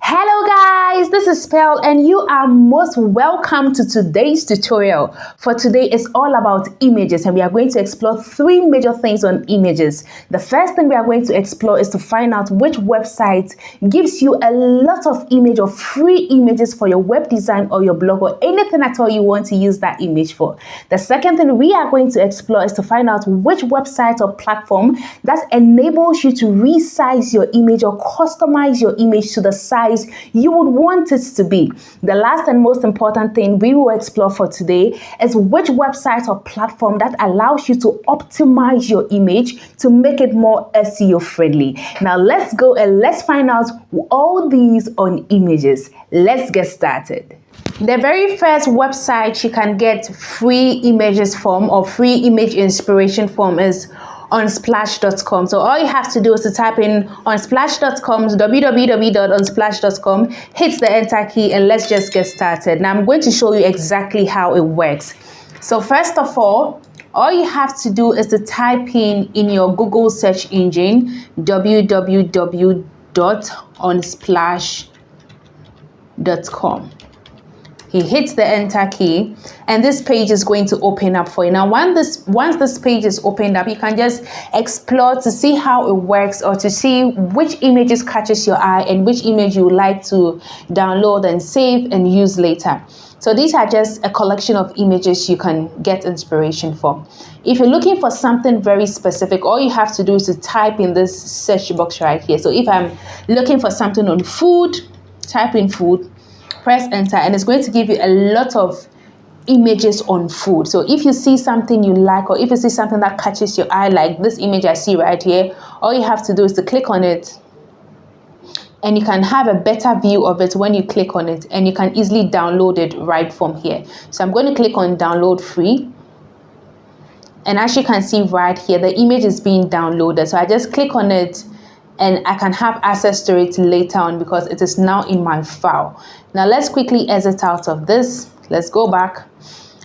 Hello guys, this is Pearl and you are most welcome to today's tutorial. For today is all about images and we are going to explore three major things on images. The first thing we are going to explore is to find out which website gives you a lot of image or free images for your web design or your blog or anything at all you want to use that image for. The second thing we are going to explore is to find out which website or platform that enables you to resize your image or customize your image to the size you would want it to be. The last and most important thing we will explore for today is which website or platform that allows you to optimize your image to make it more SEO friendly. Now let's go and let's find out all these on images. Let's get started. The very first website you can get free images from or free image inspiration from is unsplash.com. So all you have to do is to type in unsplash.com, www.unsplash.com, hit the enter key and let's just get started. Now I'm going to show you exactly how it works. So first of all you have to do is to type in your Google search engine www.unsplash.com. He hits the enter key and this page is going to open up for you. Now once this page is opened up, you can just explore to see how it works or to see which images catches your eye and which image you would like to download and save and use later. So these are just a collection of images you can get inspiration from. If you're looking for something very specific, all you have to do is to type in this search box right here. So if I'm looking for something on food, type in food, press enter and it's going to give you a lot of images on food. So if you see something you like or if you see something that catches your eye like this image I see right here, all you have to do is to click on it and you can have a better view of it when you click on it and you can easily download it right from here. So I'm going to click on download free and as you can see right here the image is being downloaded. So I just click on it and I can have access to it later on because it is now in my file. Now let's quickly exit out of this. Let's go back.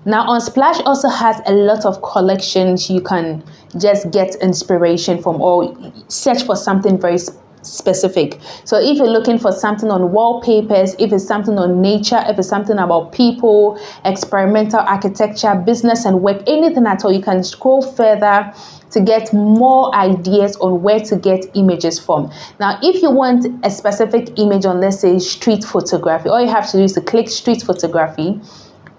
Now Unsplash also has a lot of collections you can just get inspiration from or search for something very specific. So if you're looking for something on wallpapers, if it's something on nature, if it's something about people, experimental architecture, business and work, anything at all, you can scroll further to get more ideas on where to get images from. Now, if you want a specific image on, let's say, street photography, all you have to do is to click street photography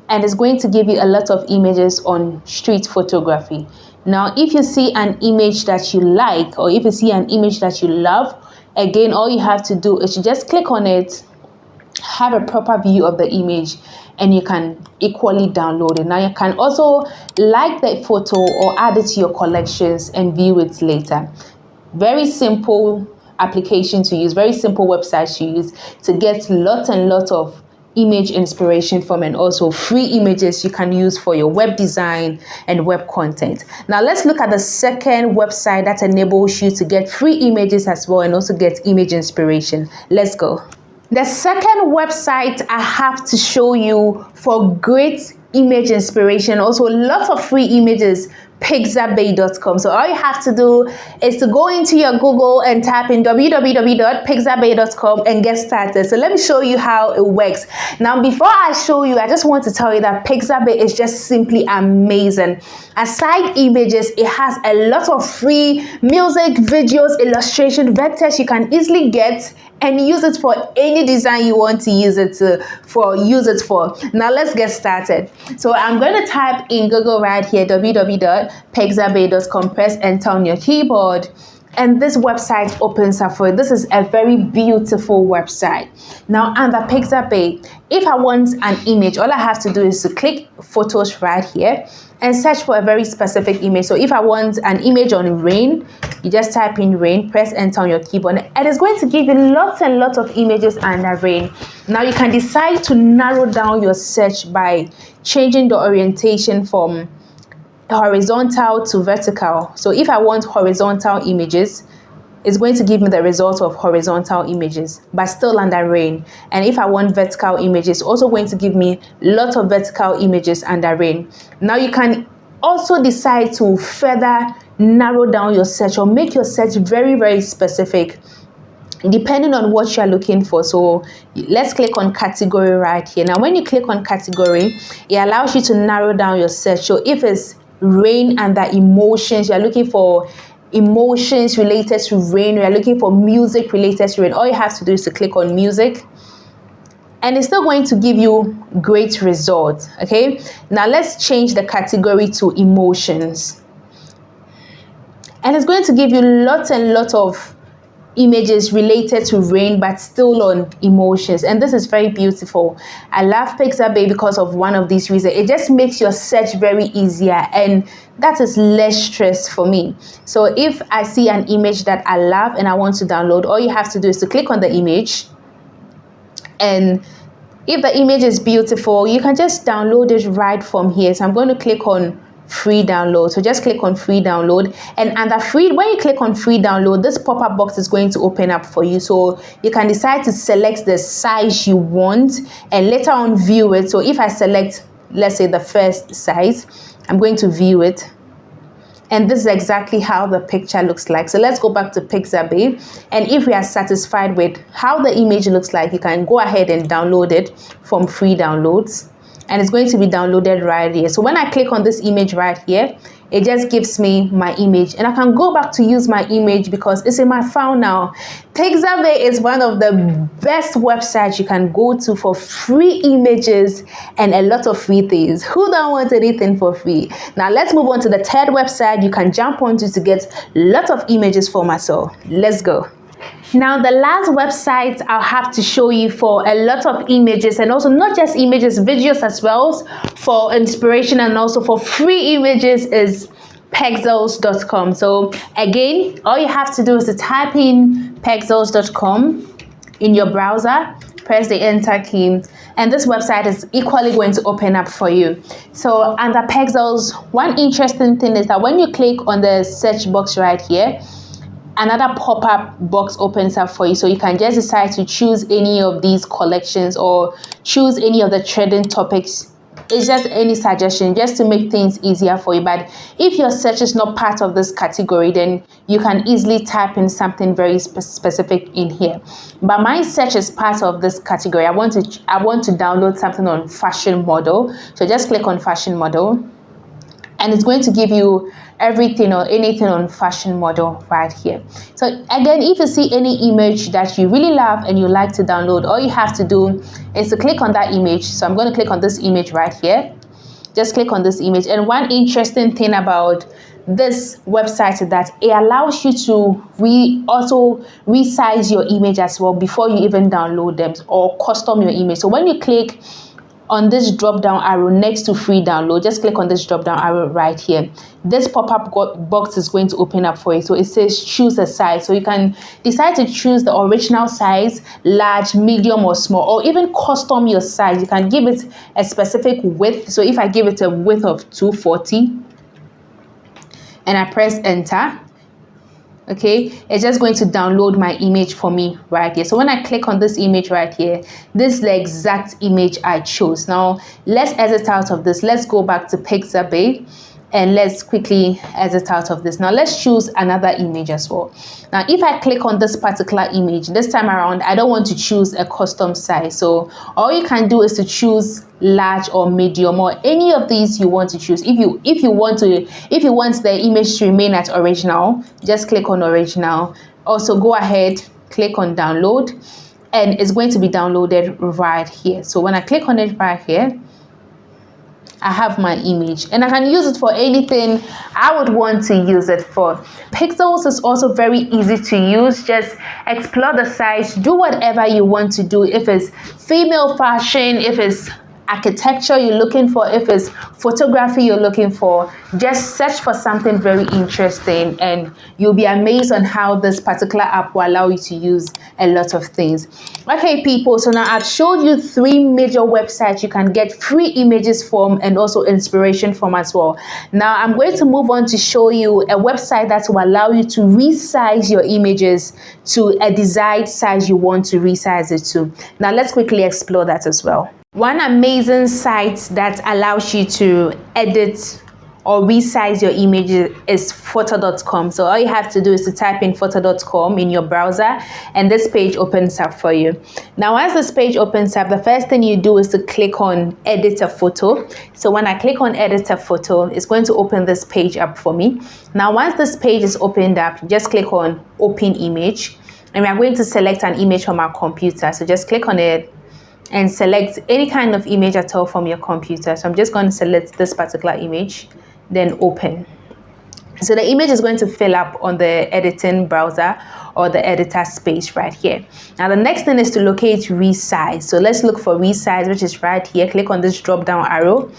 and it's going to give you a lot of images on street photography. Now, if you see an image that you like or if you see an image that you love, again, all you have to do is to just click on it, have a proper view of the image and you can equally download it. Now you can also like the photo or add it to your collections and view it later. Very simple application to use, very simple website to use to get lots and lots of image inspiration from and also free images you can use for your web design and web content. Now let's look at the second website that enables you to get free images as well and also get image inspiration. Let's go. The second website I have to show you for great image inspiration, also lots of free images, Pixabay.com. So all you have to do is to go into your Google and type in www.pixabay.com and get started. So let me show you how it works. Now, before I show you, I just want to tell you that Pixabay is just simply amazing. Aside images, it has a lot of free music, videos, illustration, vectors you can easily get and use it for any design you want to use it for. Now let's get started. So I'm going to type in Google right here, www.pixabay.com, press enter on your keyboard and this website opens up for you. This is a very beautiful website. Now under Pixabay, if I want an image, all I have to do is to click photos right here and search for a very specific image. So if I want an image on rain, you just type in rain, press enter on your keyboard and it's going to give you lots and lots of images under rain. Now you can decide to narrow down your search by changing the orientation from horizontal to vertical. So if I want horizontal images, it's going to give me the result of horizontal images, but still under rain. And if I want vertical images, also going to give me lots of vertical images under rain. Now you can also decide to further narrow down your search or make your search very, very specific depending on what you're looking for. So let's click on category right here. Now when you click on category, it allows you to narrow down your search. So if it's rain and the emotions, you're looking for emotions related to rain, you're looking for music related to rain, all you have to do is to click on music, and it's still going to give you great results. Okay, now let's change the category to emotions, and it's going to give you lots and lots of images related to rain but still on emotions, and this is very beautiful. I love Pixabay because of one of these reasons. It just makes your search very easier, and that is less stress for me. So if I see an image that I love and I want to download, all you have to do is to click on the image, and if the image is beautiful, you can just download it right from here. So I'm going to click on free download. So just click on free download, and under free, when you click on free download, this pop-up box is going to open up for you. So you can decide to select the size you want and later on view it. So if I select, let's say, the first size, I'm going to view it, and this is exactly how the picture looks like. So let's go back to Pixabay, and if we are satisfied with how the image looks like, you can go ahead and download it from free downloads, and it's going to be downloaded right here. So when I click on this image right here, it just gives me my image, and I can go back to use my image because it's in my file now. Pixabay is one of the best websites you can go to for free images and a lot of free things. Who don't want anything for free? Now let's move on to the third website you can jump onto to get a lot of images for myself. Let's go. Now the last website I'll have to show you for a lot of images, and also not just images, videos as well, for inspiration and also for free images, is pexels.com. So again, all you have to do is to type in pexels.com in your browser, press the enter key, and this website is equally going to open up for you. So under Pexels, one interesting thing is that when you click on the search box right here, another pop-up box opens up for you. So you can just decide to choose any of these collections or choose any of the trending topics. It's just any suggestion just to make things easier for you. But if your search is not part of this category, then you can easily type in something very specific in here. But my search is part of this category. I want to download something on fashion model. So just click on fashion model, and it's going to give you everything or anything on fashion model right here. So again, if you see any image that you really love and you like to download, all you have to do is to click on that image. So I'm going to click on this image right here. Just click on this image. And one interesting thing about this website is that it allows you to also resize your image as well before you even download them, or custom your image. So when you click on this drop down arrow next to free download, just click on this drop down arrow right here. This pop-up box is going to open up for you. So it says choose a size. So you can decide to choose the original size, large, medium, or small, or even custom your size. You can give it a specific width. So if I give it a width of 240 and I press enter, okay, it's just going to download my image for me right here. So when I click on this image right here, this is the exact image I chose. Now let's exit out of this. Let's go back to Pixabay and let's quickly exit out of this. Now let's choose another image as well. Now if I click on this particular image, this time around I don't want to choose a custom size. So all you can do is to choose large or medium, or any of these you want to choose. If you want the image to remain at original, just click on original. Also go ahead, click on download, and it's going to be downloaded right here. So when I click on it right here, I have my image, and I can use it for anything I would want to use it for. Pexels is also very easy to use. Just explore the site, do whatever you want to do. If it's female fashion, if it's architecture you're looking for, if it's photography you're looking for, just search for something very interesting and you'll be amazed on how this particular app will allow you to use a lot of things. Okay people, so now I've showed you 3 major websites you can get free images from and also inspiration from as well. Now I'm going to move on to show you a website that will allow you to resize your images to a desired size you want to resize it to. Now let's quickly explore that as well. One amazing site that allows you to edit or resize your image is photo.com. So all you have to do is to type in photo.com in your browser, and this page opens up for you. Now, once this page opens up, the first thing you do is to click on edit a photo. So when I click on edit a photo, it's going to open this page up for me. Now, once this page is opened up, just click on open image, and we are going to select an image from our computer. So just click on it and select any kind of image at all from your computer. So I'm just going to select this particular image, then open. So the image is going to fill up on the editing browser or the editor space right here. Now the next thing is to locate resize. So let's look for resize, which is right here. Click on this drop down arrow,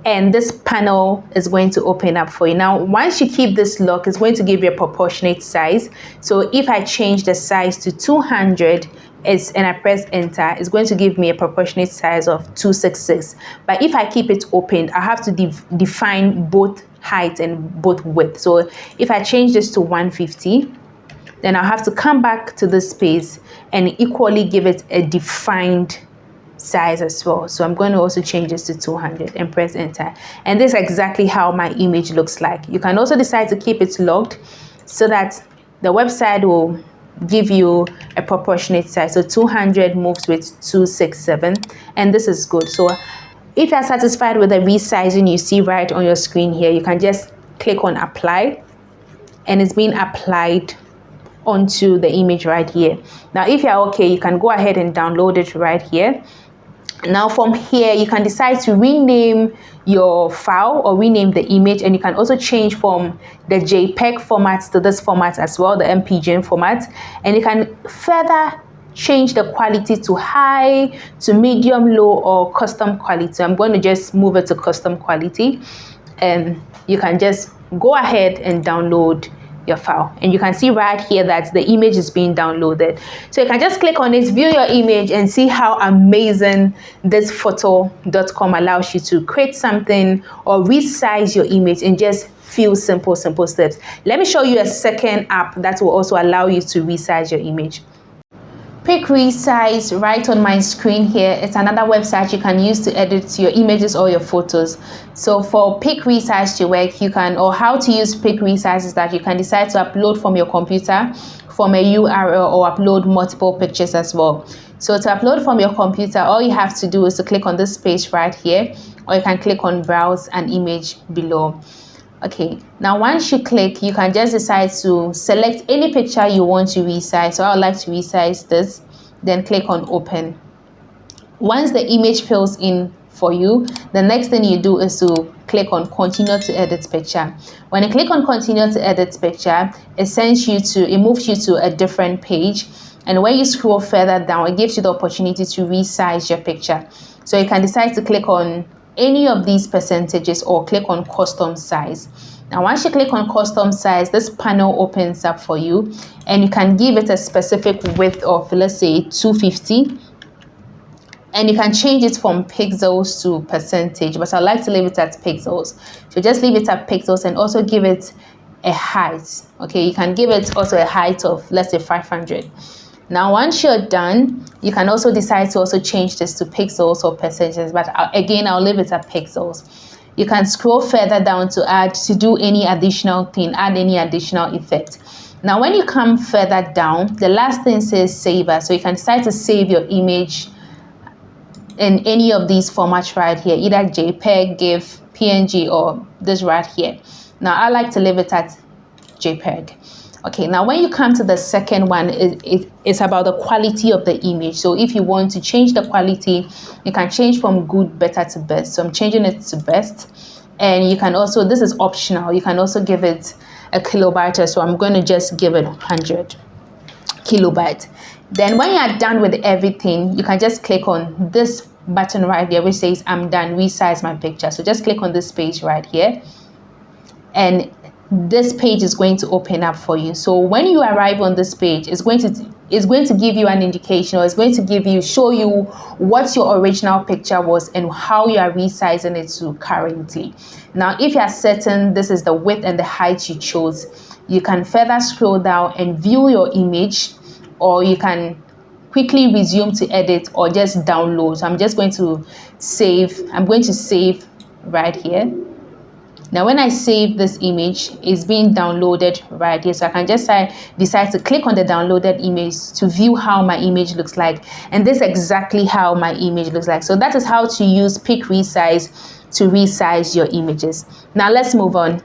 and this panel is going to open up for you. Now, once you keep this lock, it's going to give you a proportionate size. So if I change the size to 200, and I press enter, it's going to give me a proportionate size of 266. But if I keep it open, I have to define both height and both width. So if I change this to 150, then I'll have to come back to this space and equally give it a defined size as well. So I'm going to also change this to 200 and press enter. And this is exactly how my image looks like. You can also decide to keep it logged so that the website will give you a proportionate size. So 200 moves with 267, and this is good. So if you're satisfied with the resizing you see right on your screen here, you can just click on apply, and it's being applied onto the image right here. Now if you're okay, you can go ahead and download it right here. Now from here, you can decide to rename your file or rename the image, and you can also change from the JPEG format to this format as well, the MPG format, and you can further change the quality to high, to medium, low, or custom quality. I'm going to just move it to custom quality, and you can just go ahead and download your file, and you can see right here that the image is being downloaded. So you can just click on it, view your image, and see how amazing this photo.com allows you to create something or resize your image in just few simple steps. Let me show you a second app that will also allow you to resize your image. Pick Resize right on my screen here. It's another website you can use to edit your images or your photos. So for Pick Resize to work, you can, or how to use Pick Resize is that you can decide to upload from your computer from a URL or upload multiple pictures as well. So to upload from your computer, all you have to do is to click on this page right here, or you can click on browse an image below. Okay, now once you click, you can just decide to select any picture you want to resize. So I would like to resize this, then click on open. Once the image fills in for you, the next thing you do is to click on continue to edit picture. When you click on continue to edit picture, it moves you to a different page, and when you scroll further down, it gives you the opportunity to resize your picture. So you can decide to click on any of these percentages or click on custom size. Now once you click on custom size, this panel opens up for you, and you can give it a specific width of, let's say, 250, and you can change it from pixels to percentage, but I like to leave it at pixels. So just leave it at pixels and also give it a height. Okay, you can give it also a height of, let's say, 500. Now once you're done, you can also decide to also change this to pixels or percentages, but again, I'll leave it at pixels. You can scroll further down to do any additional thing, add any additional effect. Now when you come further down, the last thing says save as, so you can decide to save your image in any of these formats right here, either JPEG, GIF, PNG, or this right here. Now I like to leave it at JPEG. Okay, now when you come to the second one, it's about the quality of the image. So if you want to change the quality, you can change from good, better to best. So I'm changing it to best. And you can also, this is optional, you can also give it a kilobyte. So I'm going to just give it 100 kilobyte. Then when you're done with everything, you can just click on this button right there which says I'm done, resize my picture. So just click on this page right here, and this page is going to open up for you. So when you arrive on this page, it's going to give you an indication, or it's going to show you what your original picture was and how you are resizing it to currently. Now if you are certain this is the width and the height you chose, you can further scroll down and view your image, or you can quickly resume to edit or just download. So I'm just going to save. I'm going to save right here. Now when I save this image, it's being downloaded right here, so I can just decide to click on the downloaded image to view how my image looks like. And this is exactly how my image looks like. So that is how to use Pick Resize to resize your images. Now let's move on.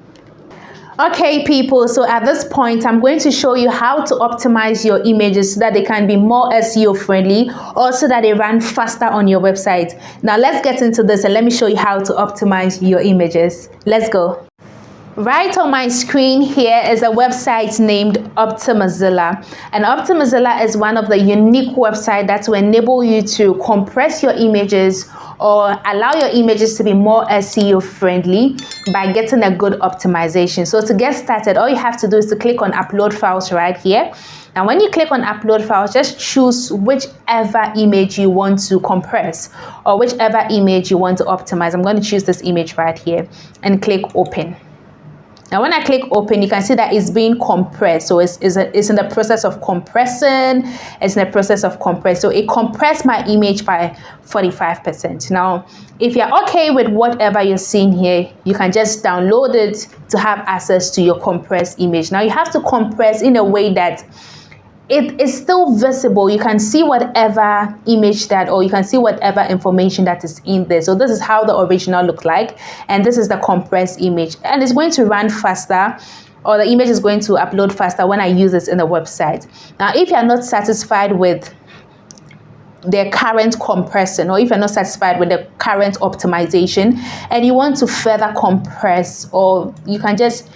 Okay people, so at this point I'm going to show you how to optimize your images so that they can be more SEO friendly, or so that they run faster on your website. Now let's get into this and let me show you how to optimize your images. Let's go. Right on my screen here is a website named Optimizilla, and Optimizilla is one of the unique websites that will enable you to compress your images or allow your images to be more SEO friendly by getting a good optimization. So to get started, all you have to do is to click on upload files right here. And when you click on upload files, just choose whichever image you want to compress or whichever image you want to optimize. I'm going to choose this image right here and click open. Now when I click open, you can see that it's being compressed. So it's in the process of compressing. It's in the process of compress. So it compressed my image by 45%. Now, if you're okay with whatever you're seeing here, you can just download it to have access to your compressed image. Now you have to compress in a way that it is still visible. You can see whatever image that, or you can see whatever information that is in there. So this is how the original looks like, and this is the compressed image, and it's going to run faster, or the image is going to upload faster when I use this in the website. Now if you're not satisfied with the current compression, or if you're not satisfied with the current optimization and you want to further compress, or you can just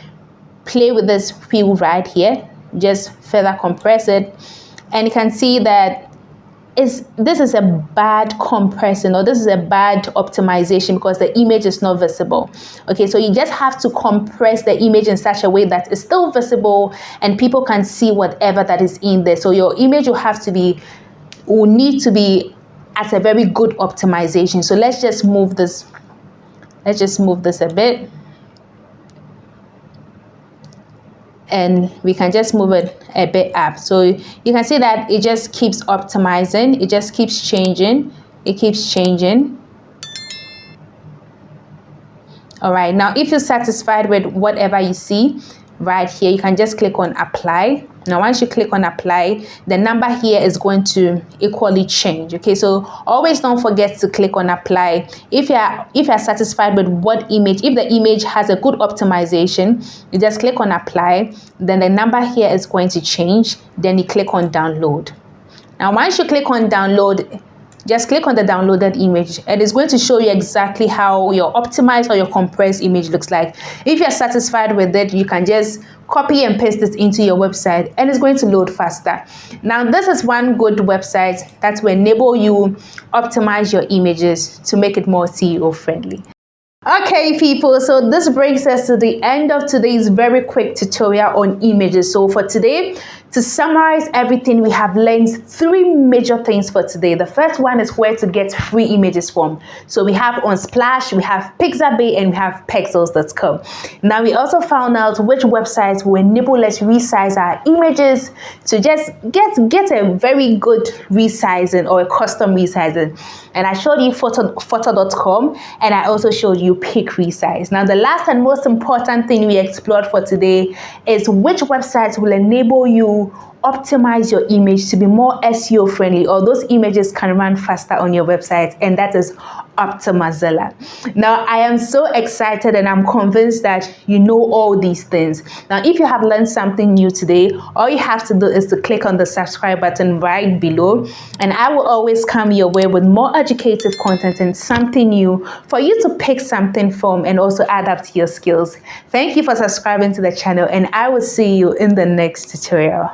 play with this wheel right here, just further compress it, and you can see that this is a bad compression, or this is a bad optimization because the image is not visible. Okay, so you just have to compress the image in such a way that it's still visible and people can see whatever that is in there. So your image will need to be at a very good optimization. So let's just move this a bit, and we can just move it a bit up. So you can see that it just keeps optimizing, it just keeps changing, it keeps changing. All right, now if you're satisfied with whatever you see right here, you can just click on apply. Now once you click on apply, the number here is going to equally change. Okay, so always don't forget to click on apply. If you're satisfied with what image, if the image has a good optimization, you just click on apply, then the number here is going to change, then you click on download. Now once you click on download, just click on the downloaded image, and it's going to show you exactly how your optimized or your compressed image looks like. If you're satisfied with it, you can just copy and paste it into your website, and it's going to load faster. Now this is one good website that will enable you optimize your images to make it more SEO friendly. Okay people, so this brings us to the end of today's very quick tutorial on images. So for today, to summarize everything, we have learned 3 major things for today. The first one is where to get free images from. So we have Unsplash, we have Pixabay, and we have Pexels.com. Now we also found out which websites will enable us resize our images to just get a very good resizing or a custom resizing. And I showed you photo.com, and I also showed you Pick Resize. Now the last and most important thing we explored for today is which websites will enable you optimize your image to be more SEO friendly, or those images can run faster on your website, and that is Optimizilla. Now I am so excited, and I'm convinced that you know all these things. Now if you have learned something new today, all you have to do is to click on the subscribe button right below, and I will always come your way with more educative content and something new for you to pick something from and also add up to your skills. Thank you for subscribing to the channel, and I will see you in the next tutorial.